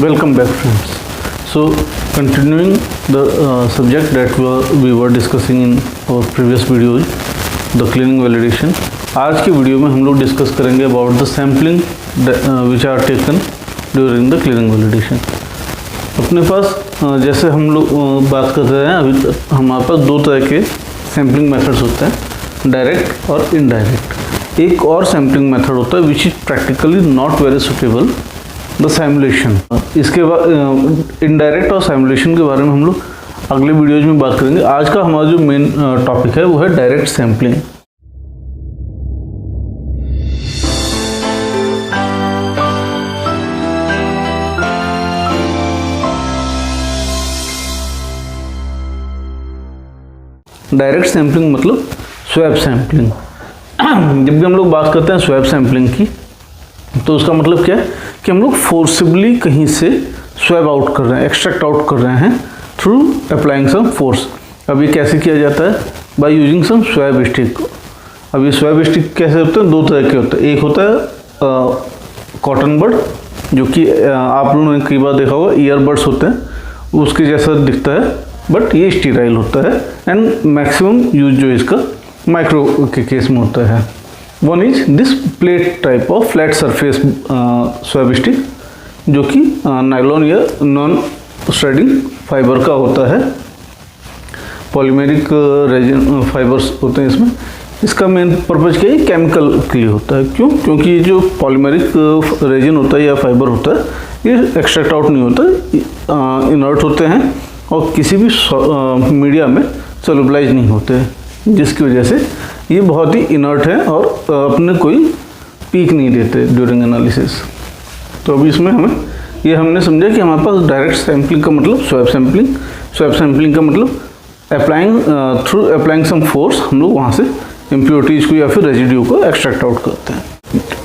Welcome back, friends. So, continuing the subject that we were discussing in our previous videos, the cleaning validation. आज की video में हम लोग discuss करेंगे about the sampling which are taken during the cleaning validation. अपने पास जैसे हम लोग बात कर रहे हैं अभी, हमारे पास दो तरह के सैम्पलिंग मेथड्स होते हैं, डायरेक्ट और इनडायरेक्ट. एक और सैम्पलिंग मेथड होता है which is practically not very suitable, the simulation. इसके बाद इनडायरेक्ट और सिमुलेशन के बारे में हम लोग अगले वीडियोज में बात करेंगे. आज का हमारा जो मेन टॉपिक है वो है डायरेक्ट सैम्पलिंग. डायरेक्ट सैम्पलिंग मतलब स्वैब सैम्पलिंग. जब भी हम लोग बात करते हैं स्वैब सैम्पलिंग की, तो उसका मतलब क्या है कि हम लोग फोर्सिबली कहीं से स्वैब आउट कर रहे हैं, एक्सट्रैक्ट आउट कर रहे हैं थ्रू अप्लाइंग सम फोर्स. अब ये कैसे किया जाता है? By using some swab stick. अब ये स्वैब स्टिक कैसे होते हैं? दो तरह के होते हैं. एक होता है कॉटन बड, जो कि आप लोगों ने कई बार देखा होगा, ईयरबड्स होते हैं, उसके जैसा दिखता है, बट ये स्टीराइल होता है. एंड मैक्सिमम यूज जो इसका माइक्रो के केस में होता है. One is this plate type of flat surface swab stick, जो कि नायलॉन या नॉन स्ट्रेडिंग फाइबर का होता है. पॉलीमेरिक रेजिन फाइबर्स होते हैं इसमें. इसका मेन पर्पज क्या है? केमिकल के लिए होता है. क्यों? क्योंकि ये जो पॉलीमेरिक रेजिन होता है या फाइबर होता है, ये एक्सट्रैक्ट आउट नहीं होता, इनर्ट होते हैं और किसी भी मीडिया में सोल्यूबलाइज नहीं होते हैं, जिसकी वजह से ये बहुत ही इनर्ट है और अपने कोई पीक नहीं देते ड्यूरिंग एनालिसिस. तो अभी इसमें हमने समझा कि हमारे पास डायरेक्ट सैम्पलिंग का मतलब स्वैब सैम्पलिंग. स्वैब सैम्पलिंग का मतलब थ्रू अप्लाइंग सम फोर्स हम लोग वहाँ से इम्प्योरिटीज को या फिर रेजिड्यू को एक्सट्रैक्ट आउट करते हैं.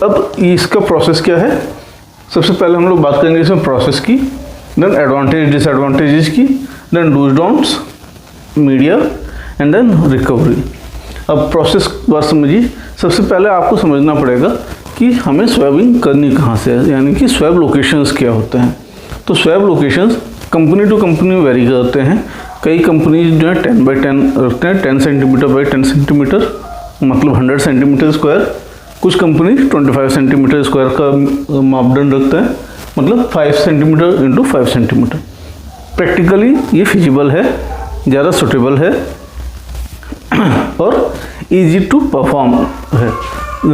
अब इसका प्रोसेस क्या है? सबसे पहले हम लोग बात करेंगे इसमें प्रोसेस की, देन एडवांटेज डिसएडवांटेजेस की, then do's don'ts, media and then recovery. अब प्रोसेस बात समझिए. सबसे पहले आपको समझना पड़ेगा कि हमें स्वैबिंग करनी कहाँ से है, यानी कि स्वैब लोकेशंस क्या होते हैं. तो swab locations company to company vary करते हैं. कई कंपनीज जो है 10x10 रखते हैं, 10 सेंटीमीटर बाई 10 सेंटीमीटर, मतलब 100 सेंटीमीटर स्क्वायर. कुछ कंपनी 25 सेंटीमीटर स्क्वायर का मापदंड रखते हैं, मतलब 5 सेंटीमीटर इंटू 5 सेंटीमीटर. प्रैक्टिकली ये फिजिबल है, ज़्यादा सुटेबल है और इजी टू परफॉर्म है.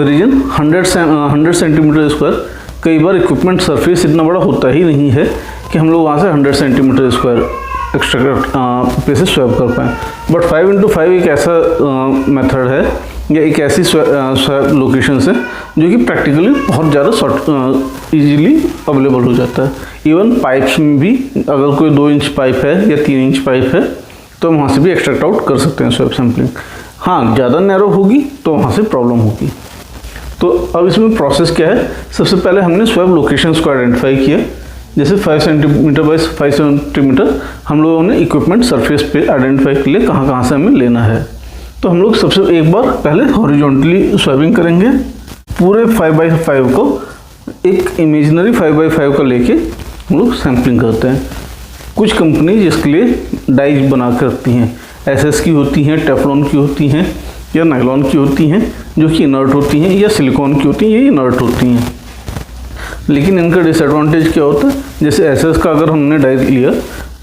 Reason 100 centimetre square. कई बार इक्विपमेंट सरफेस इतना बड़ा होता ही नहीं है कि हम लोग वहाँ से 100 सेंटीमीटर स्क्वायर एक्स्ट्रा पे से स्वैब कर पाएँ. बट 5x5 एक ऐसा मेथड है या एक ऐसी स्वैब लोकेशंस है जो कि प्रैक्टिकली बहुत ज़्यादा ईजीली अवेलेबल हो जाता है. इवन पाइप्स में भी अगर कोई 2 इंच पाइप है या 3 इंच पाइप है तो हम वहाँ से भी एक्सट्रैक्ट आउट कर सकते हैं स्वैब सैम्पलिंग. हाँ, ज़्यादा नैरो होगी तो वहाँ से प्रॉब्लम होगी. तो अब इसमें प्रोसेस क्या है? सबसे पहले हमने स्वैब लोकेशंस को आइडेंटिफाई किया. जैसे 5 सेंटीमीटर बाई 5 सेंटीमीटर हम लोगों ने इक्विपमेंट सरफेस पे आइडेंटिफाई के लिए कहाँ से हमें लेना है. तो हम लोग सबसे एक बार पहले हॉरिजॉन्टली स्वैबिंग करेंगे. पूरे 5x5 को एक इमेजिनरी 5x5 का लेके हम लोग सैम्पलिंग करते हैं. कुछ कंपनी जिसके लिए डाइज बना कर रखती हैं, एसएस की होती हैं, टेफ्लॉन की होती हैं या नायलॉन की होती हैं, जो कि इनर्ट होती हैं, या सिलिकॉन की होती हैं, ये इनर्ट होती हैं. लेकिन इनका डिसएडवांटेज क्या होता है? जैसे एसएस का अगर हमने डाइज लिया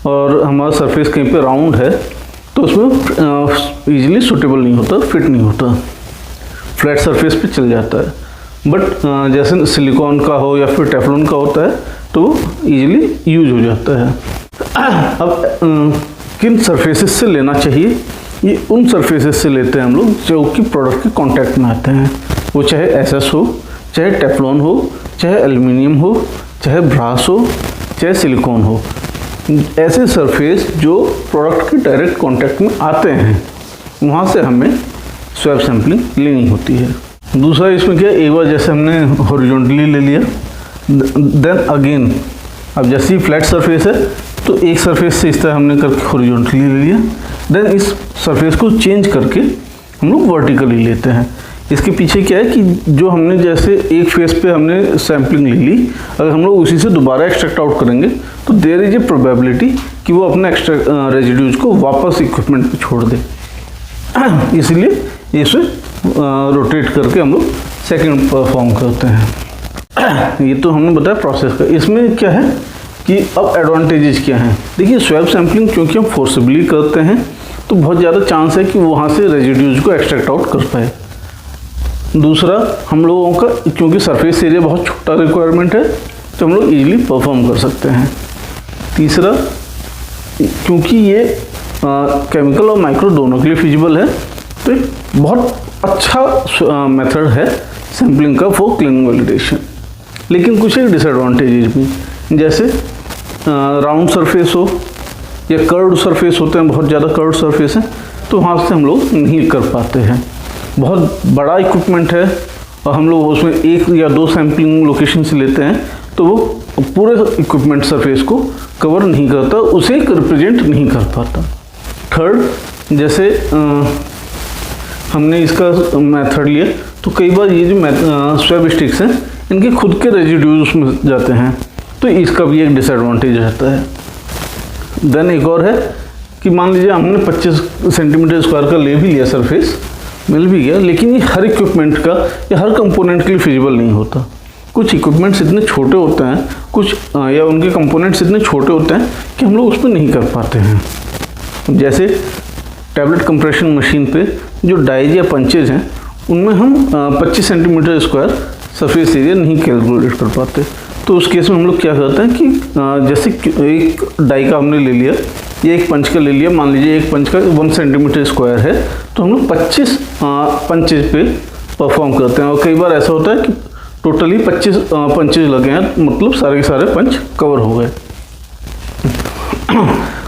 और हमारा सरफेस कहीं पे राउंड है तो उसमें ईजिली सूटेबल नहीं होता, फिट नहीं होता, फ्लैट सरफेस पे चल जाता है. बट जैसे सिलिकॉन का हो या फिर टेफ्लॉन का होता है तो वो ईजिली यूज हो जाता है. अब किन सरफेसेस से लेना चाहिए? ये उन सरफेसेस से लेते हैं हम लोग जो कि प्रोडक्ट के कांटेक्ट में आते हैं. वो चाहे एसएस हो, चाहे टेफ्लॉन हो, चाहे एल्युमिनियम हो, चाहे ब्रास हो, चाहे सिलिकॉन हो. ऐसे सरफेस जो प्रोडक्ट के डायरेक्ट कांटेक्ट में आते हैं, वहाँ से हमें स्वैब सैम्पलिंग लेनी होती है. दूसरा इसमें क्या है? एक बार जैसे हमने हॉरिजॉन्टली ले लिया, देन अगेन अब जैसे ही फ्लैट सरफेस है तो एक सरफेस से इस तरह हमने करके हॉरिजॉन्टली ले लिया, देन इस सरफेस को चेंज करके हम लोग वर्टिकली लेते हैं. इसके पीछे क्या है कि जो हमने जैसे एक फेस पे हमने सैम्पलिंग ले ली, अगर हम लोग उसी से दोबारा एक्सट्रैक्ट आउट करेंगे तो देयर इज ए प्रोबेबिलिटी कि वो अपने रेजिड्यूज को वापस इक्विपमेंट पे छोड़ दे। इसलिए इसे रोटेट करके हम लोग सेकंड परफॉर्म करते हैं। ये तो हमने बताया प्रोसेस का। इसमें क्या है कि अब एडवांटेजेस क्या हैं। देखिए स्वैप सैम्पलिंग क्योंकि हम फोर्सिबली करते हैं तो बहुत ज़्यादा चांस है कि वहाँ से रेजिड्यूज को एक्सट्रैक्ट आउट कर पाए। दूसरा, हम लोगों का क्योंकि सरफेस एरिया बहुत छोटा रिक्वायरमेंट है तो हम लोग ईजिली परफॉर्म कर सकते हैं। तीसरा, क्योंकि ये केमिकल और माइक्रो दोनों के लिए फिजिबल है तो एक बहुत अच्छा मेथड है सैम्पलिंग का फॉर क्लीनिंग वैलिडेशन। लेकिन कुछ एक डिसएडवांटेजेस भी, जैसे राउंड सरफेस हो या कर्व्ड सरफेस होते हैं, बहुत ज़्यादा कर्व्ड सरफेस है तो वहाँ से हम लोग नहीं कर पाते हैं। बहुत बड़ा इक्विपमेंट है और हम लोग उसमें 1 या 2 सैम्पलिंग लोकेशन से लेते हैं तो वो पूरे इक्विपमेंट सरफेस को कवर नहीं करता, उसे रिप्रेजेंट नहीं कर पाता। थर्ड, जैसे हमने इसका मेथड लिया तो कई बार ये जो स्वैप स्टिक्स हैं इनके खुद के रेजिड्यूज में जाते हैं तो इसका भी एक डिसएडवांटेज रहता है। देन एक और है कि मान लीजिए हमने 25 सेंटीमीटर स्क्वायर का ले भी लिया सरफेस, मिल भी गया, लेकिन ये हर इक्विपमेंट का या हर कंपोनेंट के लिए फिजिबल नहीं होता। कुछ इक्विपमेंट्स इतने छोटे होते हैं, कुछ या उनके कंपोनेंट्स इतने छोटे होते हैं कि हम लोग उसमें नहीं कर पाते हैं। जैसे टैबलेट कंप्रेशन मशीन पे जो डाइज या पंचेज हैं उनमें हम 25 सेंटीमीटर स्क्वायर सरफेस एरिया नहीं कैलकुलेट कर पाते। तो उस केस में हम लोग क्या करते हैं कि जैसे एक डाई का हमने ले लिया या एक पंच का ले लिया, मान लीजिए एक पंच का 1 सेंटीमीटर स्क्वायर है तो हम लोग 25 पंचेज पे परफॉर्म करते हैं। और कई बार ऐसा होता है कि टोटली 25 पंचेज लगे हैं, मतलब सारे के सारे पंच कवर हो गए।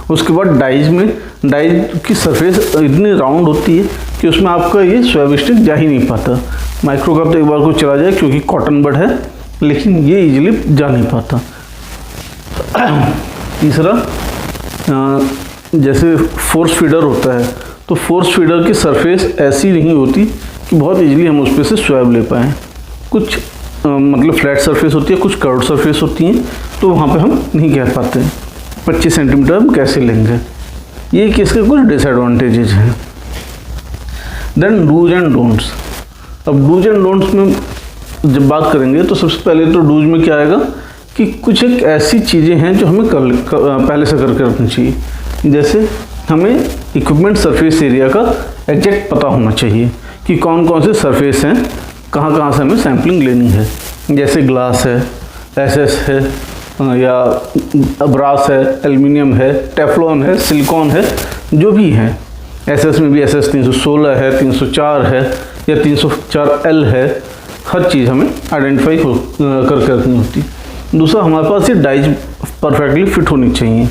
उसके बाद डाइज की सरफेस इतनी राउंड होती है कि उसमें आपका ये स्वैप स्टिक जा ही नहीं पाता। माइक्रो का तो एक बार को चला जाए क्योंकि कॉटन बड है, लेकिन ये इजीली जा नहीं पाता। तीसरा, जैसे फोर्स फीडर होता है तो फोर्स फीडर की सरफेस ऐसी नहीं होती कि बहुत इजीली हम उस पर से स्वैप ले पाएँ। कुछ मतलब फ्लैट सरफेस होती है, कुछ कर्व्ड सरफेस होती हैं तो वहाँ पे हम नहीं कह पाते 25 सेंटीमीटर हम कैसे लेंगे। ये इसके कुछ डिसएडवांटेजेस हैं। Then dos and don'ts. अब डूज एंड डोंट्स में जब बात करेंगे तो सबसे पहले तो डूज में क्या आएगा कि कुछ एक ऐसी चीज़ें हैं जो हमें पहले से करके रखनी चाहिए। जैसे हमें इक्विपमेंट सरफेस एरिया का एग्जैक्ट पता होना चाहिए कि कौन कौन से सरफेस हैं, कहाँ से हमें सैम्पलिंग लेनी है। जैसे ग्लास है, एसएस है या ब्रास है, एल्युमिनियम है, टेफ्लॉन है, सिलिकॉन है, जो भी है। एसएस में भी एसएस 316 है, 304 है या 304L है। हर चीज़ हमें आइडेंटिफाई करके रखनी होती। दूसरा, हमारे पास ये डाइज परफेक्टली फिट होनी चाहिए।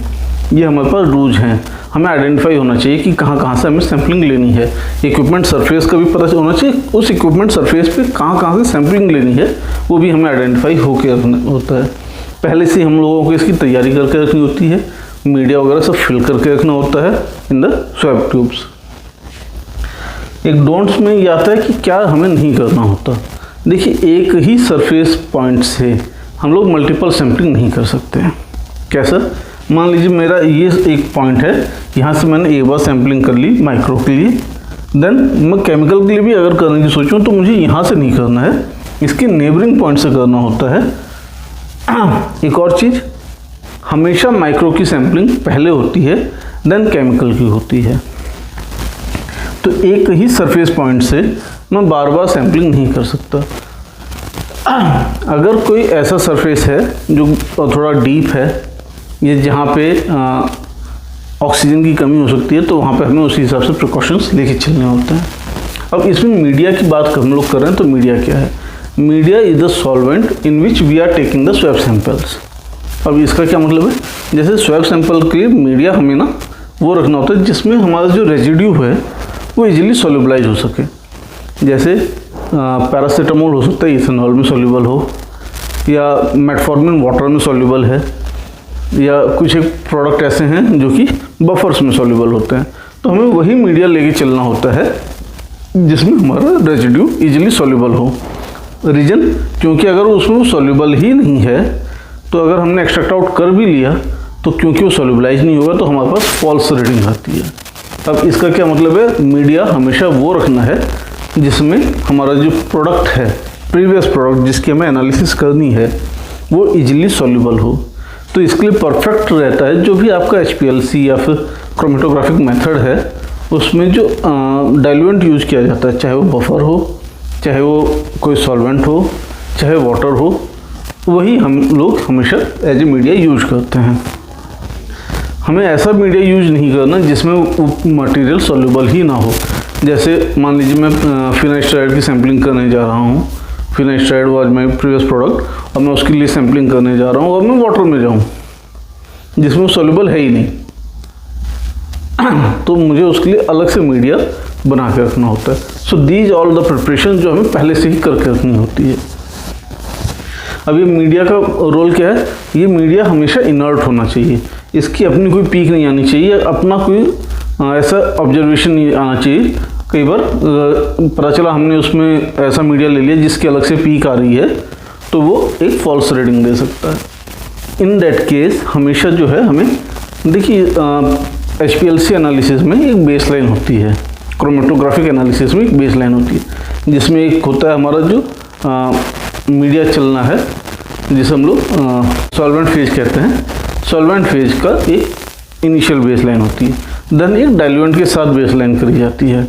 ये हमारे पास रूज हैं, हमें आइडेंटिफाई होना चाहिए कि कहाँ से हमें सैम्पलिंग लेनी है। इक्विपमेंट सरफेस का भी पता होना चाहिए, उस इक्विपमेंट सरफेस पे कहाँ से सैम्पलिंग लेनी है वो भी हमें आइडेंटिफाई होकर रखना होता है। पहले से हम लोगों को इसकी तैयारी करके रखनी होती है, मीडिया वगैरह सब फिल करके रखना होता है इन द स्वैप ट्यूब्स। एक डोंट्स में ये आता है कि क्या हमें नहीं करना होता। देखिए, एक ही सरफेस पॉइंट से हम लोग मल्टीपल सैम्पलिंग नहीं कर सकते हैं। कैसा? मान लीजिए मेरा ये एक पॉइंट है, यहाँ से मैंने एक बार सैम्पलिंग कर ली माइक्रो के लिए, देन मैं केमिकल के लिए भी अगर करने की सोचूं तो मुझे यहाँ से नहीं करना है, इसके नेबरिंग पॉइंट से करना होता है। एक और चीज़, हमेशा माइक्रो की सैम्पलिंग पहले होती है, देन केमिकल की होती है। तो एक ही सरफेस पॉइंट से मैं बार बार सैम्पलिंग नहीं कर सकता। अगर कोई ऐसा सरफेस है जो थोड़ा डीप है, ये जहाँ पे ऑक्सीजन की कमी हो सकती है, तो वहाँ पे हमें उसी हिसाब से प्रिकॉशंस लेके चलने होते हैं। अब इसमें मीडिया की बात हम लोग कर रहे हैं, तो मीडिया क्या है? Media is the solvent in which we are taking the swab samples. अब इसका क्या मतलब है? जैसे स्वैप सैंपल के लिए मीडिया हमें ना वो रखना होता है जिसमें हमारा जो रेजिड्यू है वो इजीली सोल्यूबलाइज हो सके। जैसे पैरासीटामोल हो सकता है इथेनॉल में सोल्यूबल हो, या मेटफॉर्मिन वाटर में सोल्यूबल है, या कुछ एक प्रोडक्ट ऐसे हैं जो कि बफर्स में सोल्यूबल होते हैं। तो हमें वही मीडिया लेके चलना होता है जिसमें हमारा रेजिड्यू इजीली सॉल्युबल हो। रीजन, क्योंकि अगर उसमें सॉल्युबल ही नहीं है तो अगर हमने एक्सट्रैक्ट आउट कर भी लिया तो क्योंकि वो सॉल्युबलाइज नहीं होगा तो हमारे पास फॉल्स रीडिंग आती है। अब इसका क्या मतलब है, मीडिया हमेशा वो रखना है जिसमें हमारा जो प्रोडक्ट है, प्रीवियस प्रोडक्ट जिसकी हमें एनालिसिस करनी है, वो इजीली सॉल्युबल हो। तो इसके लिए परफेक्ट रहता है जो भी आपका HPLC या फिर क्रोमेटोग्राफिक मेथड है, उसमें जो डाइल्यूएंट यूज किया जाता है, चाहे वो बफर हो, चाहे वो कोई सॉल्वेंट हो, चाहे वाटर हो, वही हम लोग हमेशा एज ए मीडिया यूज करते हैं। हमें ऐसा मीडिया यूज नहीं करना जिसमें मटेरियल सॉल्युबल ही ना हो। जैसे मान लीजिए मैं फिनाइस्टाइड की सैम्पलिंग करने जा रहा हूँ, फिनाइस्टाइड वाज माई प्रीवियस प्रोडक्ट, और मैं उसके लिए सैम्पलिंग करने जा रहा हूँ और मैं वाटर में जाऊँ जिसमें सॉल्युबल है ही नहीं, तो मुझे उसके लिए अलग से मीडिया बना के रखना होता है। So these all the preparation जो हमें पहले से ही करके रखनी होती है। अब ये मीडिया का रोल क्या है, ये मीडिया हमेशा इनर्ट होना चाहिए, इसकी अपनी कोई पीक नहीं आनी चाहिए, अपना कोई ऐसा ऑब्जर्वेशन नहीं आना चाहिए। कई बार पता चला हमने उसमें ऐसा मीडिया ले लिया जिसकी अलग से पीक आ रही है तो वो एक फॉल्स रीडिंग दे सकता है। इन दैट केस हमेशा जो है हमें, देखिए HPLC एनालिसिस में एक बेसलाइन होती है, क्रोमेटोग्राफिक एनालिसिस में एक बेसलाइन होती है, जिसमें एक होता है हमारा जो मीडिया चलना है जिसे हम लोग सॉल्वेंट फेज कहते हैं। सॉल्वेंट फेज का एक इनिशियल बेसलाइन होती है, देन एक डाइल्यूएंट के साथ बेसलाइन करी जाती है,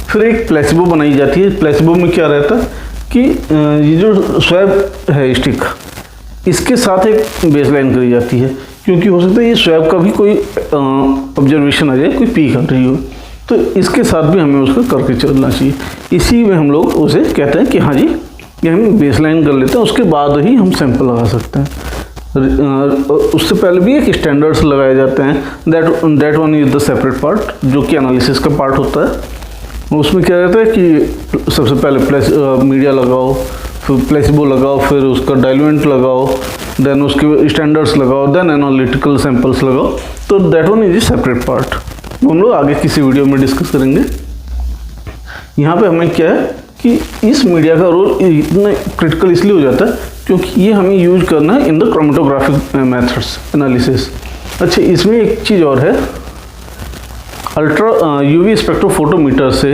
फिर एक प्लेसिबो बनाई जाती है। प्लेसिबो में क्या रहता है कि ये जो स्वैब है स्टिक, इसके साथ एक बेसलाइन करी जाती है, क्योंकि हो सकता है ये स्वैब का भी कोई ऑब्जर्वेशन आ जाए, कोई पीक आ रही हो, तो इसके साथ भी हमें उसको करके चलना चाहिए। इसी में हम लोग उसे कहते हैं कि हाँ जी ये हम बेसलाइन कर लेते हैं, उसके बाद ही हम सैंपल लगा सकते हैं। उससे पहले भी एक स्टैंडर्ड्स लगाए जाते हैं, that one is the separate part, जो कि एनालिसिस का पार्ट होता है। उसमें क्या रहता है कि सबसे पहले मीडिया लगाओ, फिर प्लेसिबो लगाओ, फिर उसका डाइल्यूएंट लगाओ, देन उसके स्टैंडर्ड्स लगाओ, देन एनालिटिकल सैंपल्स लगाओ। तो that one is a separate part, हम लोग आगे किसी वीडियो में डिस्कस करेंगे। यहाँ पे हमें क्या है कि इस मीडिया का रोल इतना क्रिटिकल इसलिए हो जाता है क्योंकि ये हमें यूज करना है in the chromatographic methods analysis. अच्छा, इसमें एक चीज़ और है, अल्ट्रा UV स्पेक्ट्रोफोटोमीटर से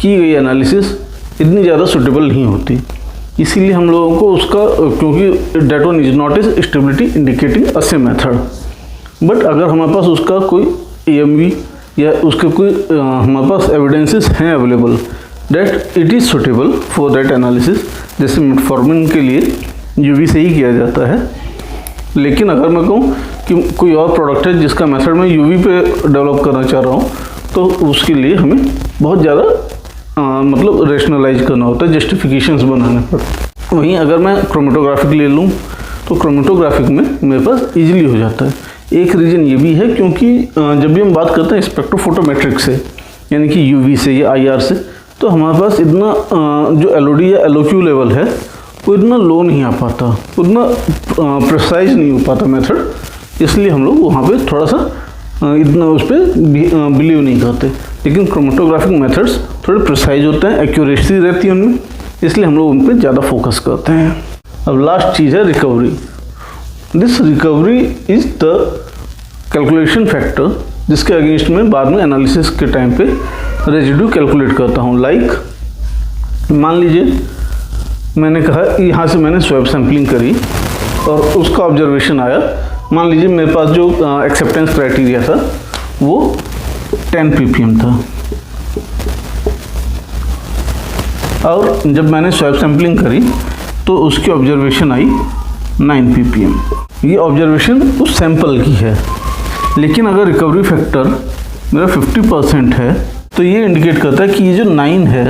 की गई एनालिसिस इतनी ज़्यादा सूटेबल नहीं होती, इसीलिए हम लोगों को उसका, क्योंकि that one is not is stability indicating a same method, but अगर हमारे पास उसका कोई AMV या उसके कोई हमारे पास एविडेंसेस हैं available that it is suitable for that analysis, जैसे मेटफॉर्मिन के लिए UV से ही किया जाता है। लेकिन अगर मैं कहूँ कि कोई और प्रोडक्ट है जिसका मेथड मैं UV पे डेवलप करना चाह रहा हूँ, तो उसके लिए हमें बहुत ज़्यादा मतलब रेशनलाइज करना होता है, जस्टिफिकेशंस बनाने पर। वहीं अगर मैं क्रोमेटोग्राफिक ले लूँ तो क्रोमेटोग्राफिक में मेरे पास ईजिली हो जाता है। एक रीज़न ये भी है क्योंकि जब भी हम बात करते हैं स्पेक्ट्रोफोटोमेट्रिक से, यानी कि UV से या IR से, तो हमारे पास इतना जो LOD या LOQ लेवल है वो इतना लो नहीं आ पाता, उतना प्रिसाइज नहीं हो पाता मेथड, इसलिए हम लोग वहाँ पे थोड़ा सा इतना उस पर बिलीव नहीं करते। लेकिन क्रोमेटोग्राफिक मेथड्स थोड़े प्रिसाइज होते हैं, एक्यूरेसी रहती है उनमें, इसलिए हम लोग उन पर ज़्यादा फोकस करते हैं। अब लास्ट चीज़ है recovery. This recovery is the calculation factor जिसके अगेंस्ट में बाद में एनालिसिस के टाइम पे रेजिड्यू कैलकुलेट करता हूँ। लाइक मान लीजिए मैंने कहा यहाँ से मैंने स्वैब सैम्पलिंग करी और उसका ऑब्जर्वेशन आया, मान लीजिए मेरे पास जो एक्सेप्टेंस क्राइटेरिया था वो 10 ppm था, और जब मैंने स्वैब सैम्पलिंग करी तो उसकी ऑब्जर्वेशन आई 9 ppm। ये ऑब्जर्वेशन उस सैंपल की है, लेकिन अगर रिकवरी फैक्टर मेरा 50% है तो ये इंडिकेट करता है कि ये जो 9 है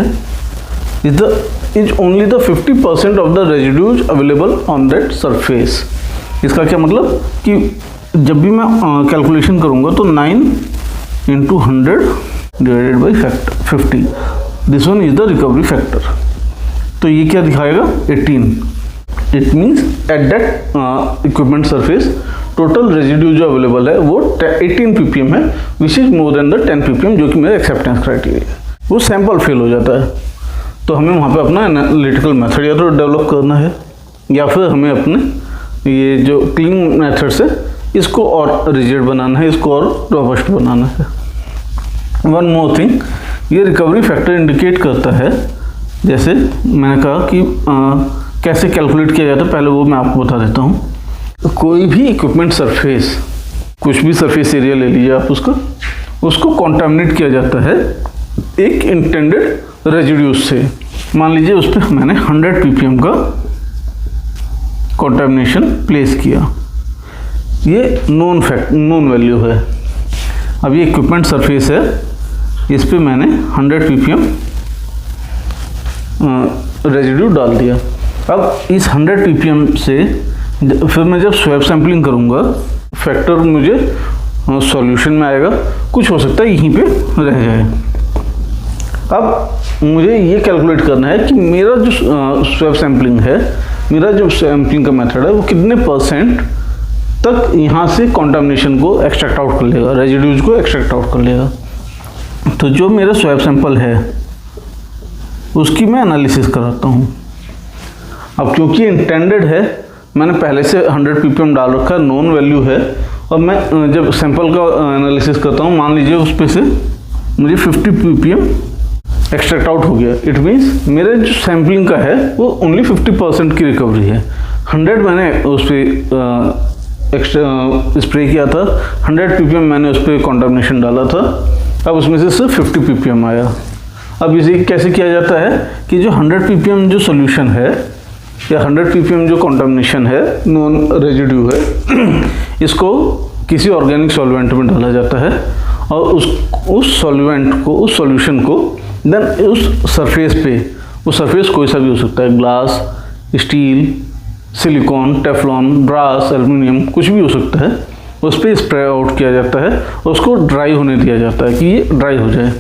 is only the 50% of the residues available on that surface. इसका क्या मतलब कि जब भी मैं कैलकुलेशन करूँगा तो 9 × 100 divided by factor 50, this one is the recovery factor. तो ये क्या दिखाएगा 18। It means at that equipment surface total residue जो अवेलेबल है वो 18 ppm है, which is more than the 10 ppm जो कि मेरा एक्सेप्टेंस क्राइटेरिया है। वो सैंपल फेल हो जाता है। तो हमें वहाँ पे अपना एनालिटिकल मेथड या तो डेवलप करना है, या फिर हमें अपने ये जो क्लीनिंग मेथड्स है इसको और रिजिड बनाना है, इसको और रोबस्ट बनाना है। वन मोर थिंग, ये रिकवरी फैक्टर इंडिकेट करता है, जैसे मैंने कहा कि कैसे कैलकुलेट किया जाता है, पहले वो मैं आपको बता देता हूँ। कोई भी इक्विपमेंट सरफेस, कुछ भी सरफेस एरिया ले लीजिए आप, उसको कॉन्टामिनेट किया जाता है एक इंटेंडेड रेजिड्यूज से। मान लीजिए उस पर मैंने 100 ppm का कॉन्टामिनेशन प्लेस किया, ये नोन वैल्यू है। अब ये इक्विपमेंट सरफेस है, इस पे मैंने 100 ppm रेजिड्यू डाल दिया। अब इस 100 ppm से फिर मैं जब स्वैप सैम्पलिंग करूँगा, फैक्टर मुझे सॉल्यूशन में आएगा, कुछ हो सकता है यहीं पे रह जाए। अब मुझे ये कैलकुलेट करना है कि मेरा जो स्वैप सैम्पलिंग है, मेरा जो सैम्पलिंग का मेथड है, वो कितने % तक यहाँ से कॉन्टामिनेशन को एक्सट्रैक्ट आउट कर लेगा, रेजिड्यूज को एक्सट्रैक्ट आउट कर लेगा। तो जो मेरा स्वैप सैंपल है उसकी मैं एनालिसिस कराता हूँ। अब क्योंकि इंटेंडेड है, मैंने पहले से 100 ppm डाल रखा है, नॉन वैल्यू है, और मैं जब सैंपल का एनालिसिस करता हूँ, मान लीजिए उस पे से मुझे 50 ppm एक्सट्रैक्ट आउट हो गया, इट मीन्स मेरे जो सैम्पलिंग का है वो ओनली 50% की रिकवरी है। 100 मैंने उस पर एक्स्ट्रा स्प्रे किया था, 100 ppm मैंने उस पर कॉन्टामिनेशन डाला था, अब उसमें से सिर्फ 50 ppm आया। अब इसे कैसे किया जाता है कि जो 100 ppm जो सोल्यूशन है या 100 ppm जो कॉन्टामिनेशन है, नॉन रेजिड्यू है, इसको किसी ऑर्गेनिक सॉल्वेंट में डाला जाता है, और उस सॉल्वेंट को, उस सॉल्यूशन को देन उस सरफेस पे, वो सरफेस कोई सा भी हो सकता है, glass, steel, silicon, Teflon, brass, aluminium, कुछ भी हो सकता है, उस पर स्प्रे आउट किया जाता है और उसको ड्राई होने दिया जाता है कि ये ड्राई हो जाए।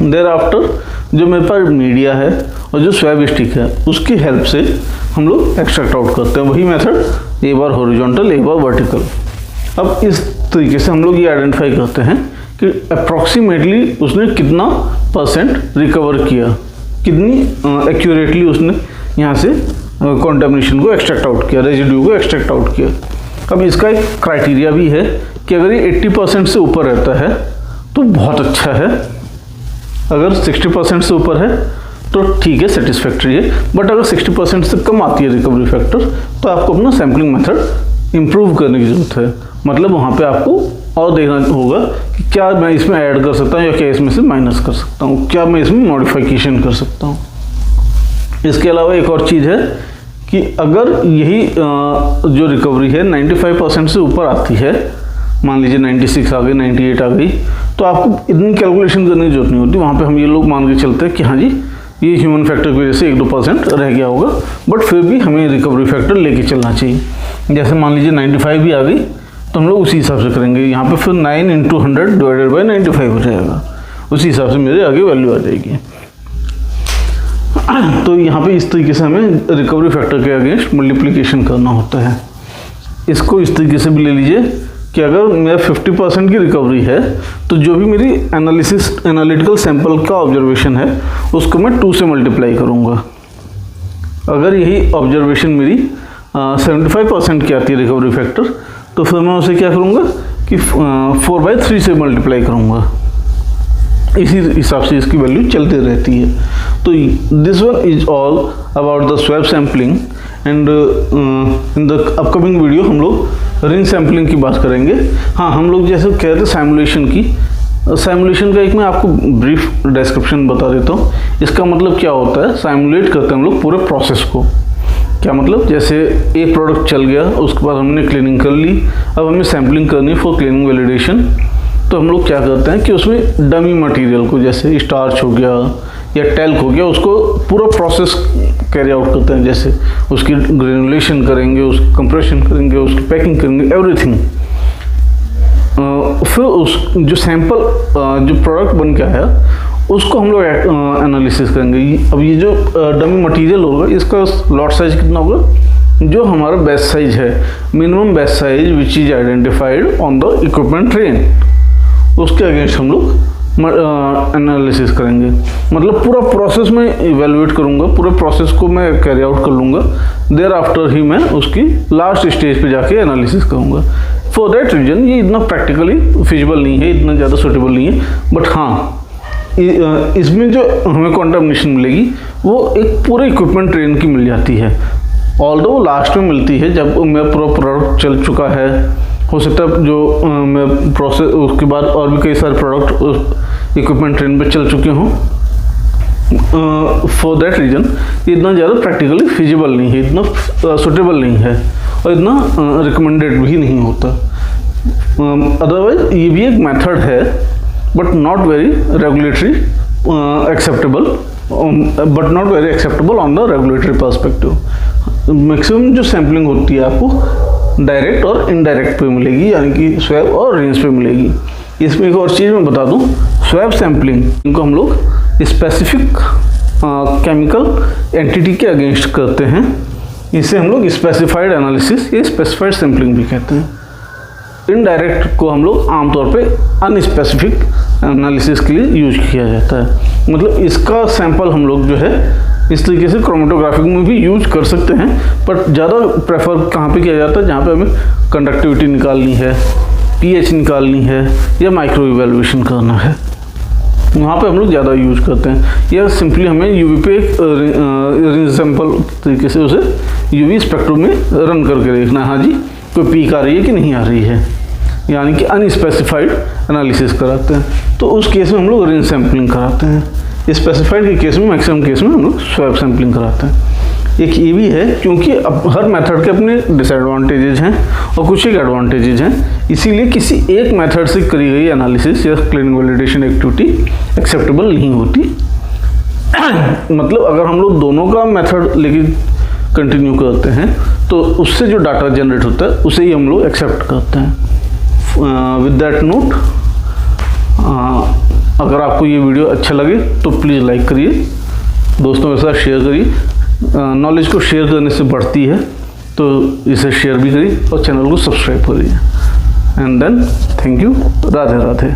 देयर आफ्टर जो मेरे पास मीडिया है और जो स्वैब स्टिक है, उसकी हेल्प से हम लोग एक्सट्रैक्ट आउट करते हैं। वही मेथड, एक बार हॉरिजॉन्टल एक बार वर्टिकल। अब इस तरीके से हम लोग ये आइडेंटिफाई करते हैं कि अप्रॉक्सीमेटली उसने कितना % रिकवर किया, कितनी एक्यूरेटली उसने यहाँ से कॉन्टामिनेशन को एक्सट्रैक्ट आउट किया, रेजिड्यू को एक्सट्रैक्ट आउट किया। अब इसका एक क्राइटेरिया भी है कि अगर ये 80% से ऊपर रहता है तो बहुत अच्छा है, अगर 60% से ऊपर है तो ठीक है, सेटिस्फैक्ट्री है, बट अगर 60% से कम आती है रिकवरी फैक्टर तो आपको अपना सैम्पलिंग मेथड इम्प्रूव करने की ज़रूरत है। मतलब वहाँ पे आपको और देखना होगा कि क्या मैं इसमें ऐड कर सकता हूँ या क्या इसमें से माइनस कर सकता हूँ, क्या मैं इसमें मॉडिफिकेशन कर सकता हूँ। इसके अलावा एक और चीज़ है कि अगर यही जो रिकवरी है 95% से ऊपर आती है, मान लीजिए 96 आ गई, 98 आ गई, तो आपको इतनी कैलकुलेशन करने की जरूरत नहीं होती। वहाँ पे हम ये लोग मान के चलते हैं कि हाँ जी ये ह्यूमन फैक्टर की वजह से 1-2% रह गया होगा, बट फिर भी हमें रिकवरी फैक्टर लेके चलना चाहिए। जैसे मान लीजिए 95 भी आ गई तो हम लोग उसी हिसाब से करेंगे, यहाँ पे फिर 9 × 100 डिवाइडेड बाई 95 हो जाएगा, उसी हिसाब से मेरे आगे वैल्यू आ जाएगी। तो यहाँ पे इस तरीके से हमें रिकवरी फैक्टर के अगेंस्ट मल्टीप्लिकेशन करना होता है। इसको इस तरीके से भी ले लीजिए कि अगर मेरा 50% की रिकवरी है तो जो भी मेरी एनालिटिकल सैंपल का ऑब्जर्वेशन है उसको मैं 2 से मल्टीप्लाई करूँगा। अगर यही ऑब्जर्वेशन मेरी 75% की आती है रिकवरी फैक्टर, तो फिर मैं उसे क्या करूँगा कि 4/3 से मल्टीप्लाई करूँगा। इसी हिसाब से इसकी वैल्यू चलती रहती है। तो this one is all about the swap sampling, and in the upcoming video हम लोग रिंग सैम्पलिंग की बात करेंगे। हाँ, हम लोग जैसे कह रहे थे सैमुलेशन की, सैमुलेशन का एक मैं आपको ब्रीफ डिस्क्रिप्शन बता देता हूँ। इसका मतलब क्या होता है, सैमुलेट करते हैं हम लोग पूरे प्रोसेस को। क्या मतलब, जैसे एक प्रोडक्ट चल गया, उसके बाद हमने क्लीनिंग कर ली, अब हमें सैम्पलिंग करनी फॉर क्लीनिंग वैलिडेशन। तो हम लोग क्या करते हैं कि उसमें डमी मटेरियल को, जैसे स्टार्च हो गया या टैल्क हो गया, उसको पूरा प्रोसेस कैरी आउट करते हैं। जैसे उसकी ग्रेनुलेशन करेंगे, उसकी कंप्रेशन करेंगे, उसकी पैकिंग करेंगे, एवरीथिंग। फिर उस जो सैंपल जो प्रोडक्ट बन के आया उसको हम लोग एनालिसिस करेंगे। अब ये जो डमी मटेरियल होगा इसका लॉट साइज कितना होगा, जो हमारा बेस्ट साइज है, minimum best size which is identified on the equipment train, उसके अगेंस्ट हम लोग एनालिसिस करेंगे, मतलब पूरा प्रोसेस में इवेलुएट करूँगा, पूरे प्रोसेस को मैं कैरी आउट कर लूँगा, देयर आफ्टर ही मैं उसकी लास्ट स्टेज पे जाके एनालिसिस करूँगा। फॉर दैट रीजन ये इतना प्रैक्टिकली फिजिबल नहीं है, इतना ज़्यादा सूटेबल नहीं है, बट हाँ इसमें जो हमें कंटामिनेशन मिलेगी वो एक पूरे इक्विपमेंट ट्रेन की मिल जाती है, ऑल्दो वो लास्ट में मिलती है जब मेरा पूरा प्रोडक्ट चल चुका है। हो सकता है जो मैं प्रोसेस उसके बाद और भी कई सारे प्रोडक्ट इक्विपमेंट ट्रेन पे चल चुके हों। फॉर दैट रीजन ये इतना ज़्यादा प्रैक्टिकली फिजिबल नहीं है, इतना सूटेबल नहीं है और इतना रिकमेंडेड भी नहीं होता। अदरवाइज ये भी एक मेथड है but not very regulatory acceptable, but not very acceptable on the regulatory perspective. Maximum जो सैम्पलिंग होती है आपको डायरेक्ट और इनडायरेक्ट पे मिलेगी, यानी कि स्वैब और रेंज पे मिलेगी। इसमें एक और चीज़ मैं बता दूं, स्वैब सैम्पलिंग इनको हम लोग स्पेसिफिक केमिकल एंटिटी के अगेंस्ट करते हैं, इसे हम लोग स्पेसिफाइड एनालिसिस या स्पेसिफाइड सैम्पलिंग भी कहते हैं। इनडायरेक्ट को हम लोग आमतौर पे अनस्पेसिफिक एनालिसिस के लिए यूज किया जाता है, मतलब इसका सैंपल हम लोग जो है इस तरीके से क्रोमेटोग्राफिक में भी यूज कर सकते हैं, बट ज़्यादा प्रेफर कहाँ पे किया जाता है जहाँ पे हमें कंडक्टिविटी निकालनी है, पीएच निकालनी है या माइक्रो इवेल्युएशन करना है, वहाँ पे हम लोग ज़्यादा यूज करते हैं। या सिंपली हमें यूवी पे एक रेंज सैंपल तरीके से उसे यूवी स्पेक्ट्रम में रन करके देखना है, हाँ जी कोई पीक आ रही है कि नहीं आ रही है, यानी कि अनस्पेसिफाइड एनालिसिस कराते हैं। तो उस केस में हम लोग रेंज सैम्पलिंग कराते हैं, स्पेसिफाइड के केस में मैक्सिमम केस में हम लोग स्वैब सैम्पलिंग कराते हैं। एक ये भी है क्योंकि अब हर मेथड के अपने डिसएडवांटेजेस हैं और कुछ एक एडवांटेजेस हैं, इसीलिए किसी एक मेथड से करी गई एनालिसिस या क्लिनिकल वैलिडेशन एक्टिविटी एक्सेप्टेबल नहीं होती। मतलब अगर हम लोग दोनों का मेथड लेके कंटिन्यू करते हैं तो उससे जो डाटा जनरेट होता है उसे ही हम लोग एक्सेप्ट करते हैं। विद दैट नोट, अगर आपको ये वीडियो अच्छा लगे तो प्लीज़ लाइक करिए, दोस्तों के साथ शेयर करिए। नॉलेज को शेयर करने से बढ़ती है, तो इसे शेयर भी करिए और चैनल को सब्सक्राइब करिए। And then thank you, Radhe Radhe.